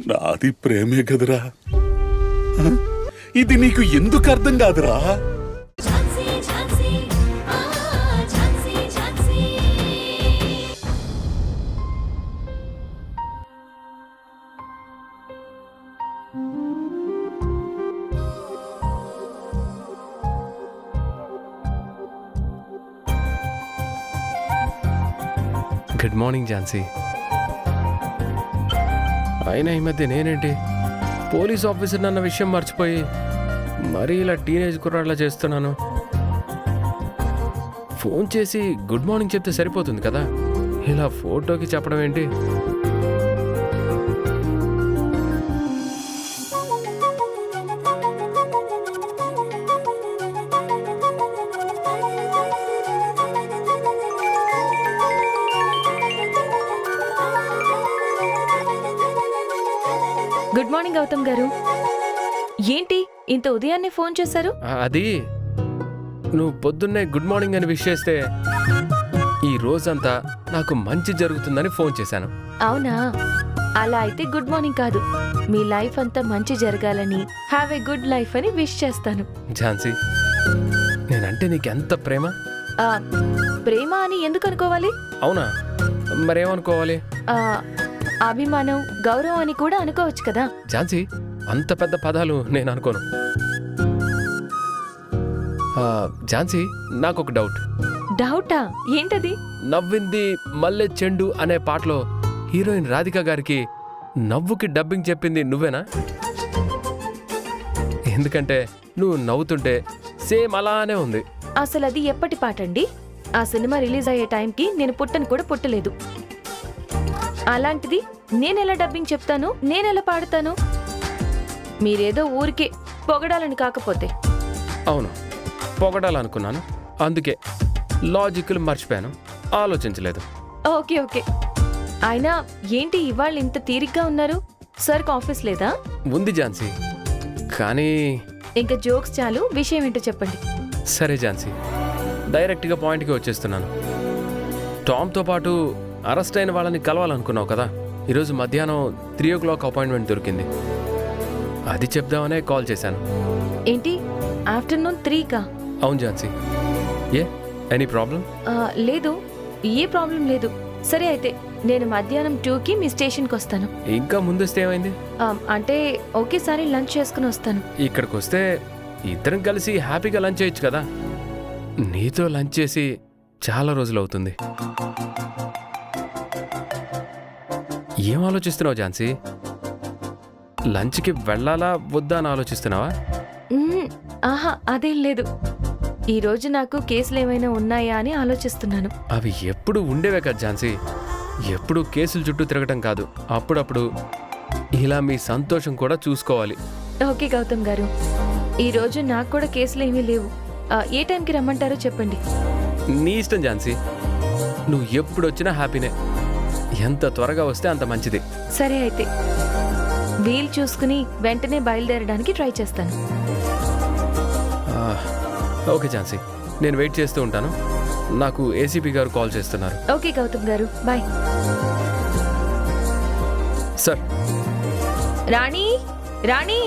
నాది ప్రేమే కదరా. ఇది నీకు ఎందుకు అర్థం కాదురా? Good morning Jhansi. అయినా ఈ మధ్య నేనేంటి పోలీస్ ఆఫీసర్ అన్న విషయం మర్చిపోయి మరీ ఇలా టీనేజ్ కుర్రాళ్ళ చేస్తున్నాను. ఫోన్ చేసి గుడ్ మార్నింగ్ చెప్తే సరిపోతుంది కదా, ఇలా ఫోటోకి చెప్పడం ఏంటి? గుడ్ మార్నింగ్ గౌతమ్ గారు. ఏంటి ఇంత ఉదయాన్నే ఫోన్ చేశారు? అది నువ్వు పొద్దున్నే గుడ్ మార్నింగ్ అని విష్ చేస్తే ఈ రోజంతా నాకు మంచి జరుగుతుందని ఫోన్ చేశాను. అవునా, అలా అయితే గుడ్ మార్నింగ్ కాదు, మీ లైఫ్ అంతా మంచి జరగాలని, హ్యావ్ ఏ గుడ్ లైఫ్ అని విష్ చేస్తాను. ఝాన్సీ, నేనంటే నీకెంత ప్రేమ. ఆ, ప్రేమ అని ఎందుకు అనుకోవాలి? అవునా, మరేమనుకోవాలి? అభిమానం, గౌరవం అని కూడా అనుకోవచ్చు కదా. ఝాన్సీ, అంత పెద్ద పదాలు నేను అనుకోను. ఝాన్సీ, నాకొక డౌట్. డౌటా? ఏంటది? నవ్వింది మల్లె చెండు అనే పాటలో హీరోయిన్ రాధిక గారికి నవ్వుకి డబ్బింగ్ చెప్పింది నువ్వేనా? ఎందుకంటే నువ్వు నవ్వుతుంటే సేమ్ అలానే ఉంది. అసలు అది ఎప్పటి పాట అండి? ఆ సినిమా రిలీజ్ అయ్యే టైంకి నేను పుట్టను కూడా పుట్టలేదు. అలాంటిది నేనెలా డబ్బింగ్ చెప్తాను, నేనెలా పాడతాను? మీరేదో ఊరికే పొగడాలని కాకపోతే. అవును, పొగడాలనుకున్నాను, అందుకే లాజికల్ మర్చిపోయాను, ఆలోచించలేదు. Okay okay. అయినా ఏంటి ఇవాళ ఇంత తీరిగ్గా ఉన్నారు? సార్కి ఆఫీస్ లేదా? ఉంది ఝాన్సీ, కానీ... ఇంకా జోక్స్ చాలు, విషయం ఏంటో చెప్పండి. సరే ఝాన్సీ, డైరెక్ట్గా పాయింట్కి వచ్చేస్తున్నాను. టామ్తో పాటు అరెస్ట్ అయిన వాళ్ళని కలవాలనుకున్నావు కదా, ఈరోజు మధ్యాహ్నం 3 o'clock అపాయింట్మెంట్ దొరికింది. అది చెప్దామనే కాల్ చేశాను. ఏంటి ఆఫ్టర్నూన్ 3కా? అవును ఝాన్సీ. ఏ ఎనీ ప్రాబ్లం? లేదు, ఏ ప్రాబ్లం లేదు. సరే అయితే నేను మధ్యాహ్నం 2కి మీ స్టేషన్కి వస్తాను. ఇంకా ముందొస్తే ఏమైంది? అంటే ఒకేసారి లంచ్ చేసుకుని వస్తాను. ఇక్కడికి వస్తే ఇద్దరం కలిసి హ్యాపీగా లంచ్ చేయొచ్చు కదా. నీతో లంచ్ చేసి చాలా రోజులు అవుతుంది. ఏం ఆలోచిస్తున్నావు ఝాన్సీ? లంచ్కి వెళ్ళాలా వద్దా అని ఆలోచిస్తున్నావా? ఆహా, అదేం లేదు. ఈరోజు నాకు కేసులు ఏమైనా ఉన్నాయా అని ఆలోచిస్తున్నాను. అవి ఎప్పుడు ఉండేవే కదా ఝాన్సీ, ఎప్పుడు కేసుల చుట్టూ తిరగటం కాదు, అప్పుడప్పుడు ఇలా మీ సంతోషం కూడా చూసుకోవాలి. ఓకే గౌతమ్ గారు, ఈరోజు నాకు కూడా కేసులు ఏమీ లేవు. ఏ టైంకి రమ్మంటారో చెప్పండి. నీ ఇష్టం ఝాన్సీ, నువ్వు ఎప్పుడు వచ్చినా హ్యాపీనే. ఎంత త్వరగా వస్తే అంత మంచిది. సరే అయితే వీలు చూసుకుని వెంటనే బయలుదేరడానికి ట్రై చేస్తాను. ఓకే ఝాన్సీ, నేను వెయిట్ చేస్తూ ఉంటాను. నాకు ఏసీపీ గారు కాల్ చేస్తున్నారు. ఓకే గౌతమ్ గారు, బాయ్. సార్. రాణి, రాణి.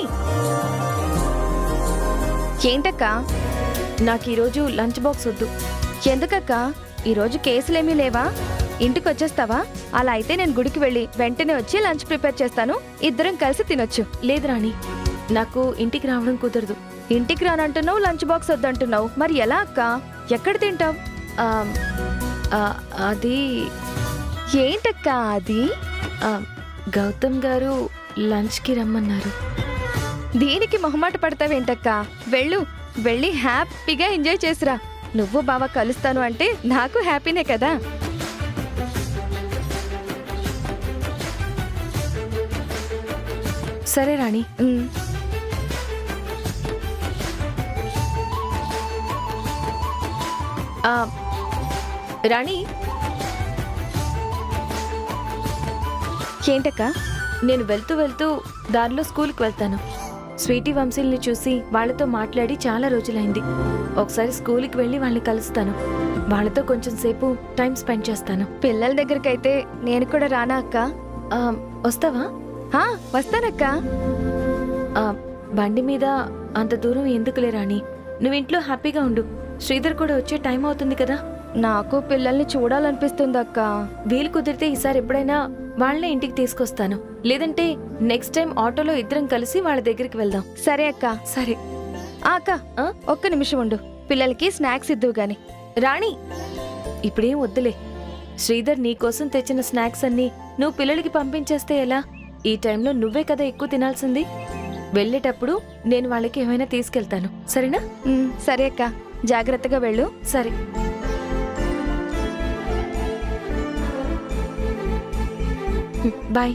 ఏంటక్క? నాకు ఈరోజు లంచ్ బాక్స్ వద్దు. ఎందుకక్క? ఈరోజు కేసులేమీ లేవా? ఇంటికి వచ్చేస్తావా? అలా అయితే నేను గుడికి వెళ్ళి వెంటనే వచ్చి లంచ్ ప్రిపేర్ చేస్తాను, ఇద్దరం కలిసి తినొచ్చు. లేదు రాణి, నాకు ఇంటికి రావడం కుదరదు. ఇంటికి రానంటున్నావు, లంచ్ బాక్స్ వద్దంటున్నావు, మరి ఎలా అక్క? ఎక్కడ తింటావు? అది... ఏంటక్క అది? గౌతమ్ గారు లంచ్కి రమ్మన్నారు. దీనికి మొహమాట పడతావేంటక్క? వెళ్ళు, వెళ్ళి హ్యాపీగా ఎంజాయ్ చేసిరా. నువ్వు బావ కలుస్తాను అంటే నాకు హ్యాపీనే కదా. సరే రాణి. రాణి, ఏంటక్క? నేను వెళ్తూ వెళ్తూ దారిలో స్కూల్కి వెళ్తాను. స్వీటీ వంశీల్ని చూసి వాళ్ళతో మాట్లాడి చాలా రోజులైంది. ఒకసారి స్కూల్కి వెళ్ళి వాళ్ళని కలుస్తాను. వాళ్ళతో కొంచెం సేపు టైం స్పెండ్ చేస్తాను. పిల్లల దగ్గరకైతే నేను కూడా రానా అక్క? వస్తావా? హా, వస్తానక్క. ఆ, బండి మీద అంత దూరం ఎందుకులే రాణి, నువ్వు ఇంట్లో హ్యాపీగా ఉండు. శ్రీధర్ కూడా వచ్చే టైం అవుతుంది కదా. నాకు పిల్లల్ని చూడాలనిపిస్తుంది అక్క. వీలు కుదిరితే ఈసారి ఎప్పుడైనా వాళ్ళనే ఇంటికి తీసుకొస్తాను. లేదంటే నెక్స్ట్ టైం ఆటోలో ఇద్దరం కలిసి వాళ్ళ దగ్గరికి వెళ్దాం. సరే అక్క. సరే. ఆ అక్క, ఆ? ఒక్క నిమిషం ఉండు, పిల్లలకి స్నాక్స్ ఇద్దువు గాని. రాణి, ఇప్పుడేం వద్దులే. శ్రీధర్ నీకోసం తెచ్చిన స్నాక్స్ అన్నీ నువ్వు పిల్లలకి పంపించేస్తే ఎలా? ఈ టైంలో నువ్వే కదా ఎక్కువ తినాల్సింది. వెళ్ళేటప్పుడు నేను వాళ్ళకి ఏమైనా తీసుకెళ్తాను, సరేనా? సరే అక్క, జాగ్రత్తగా వెళ్ళు. సరే. బాయ్.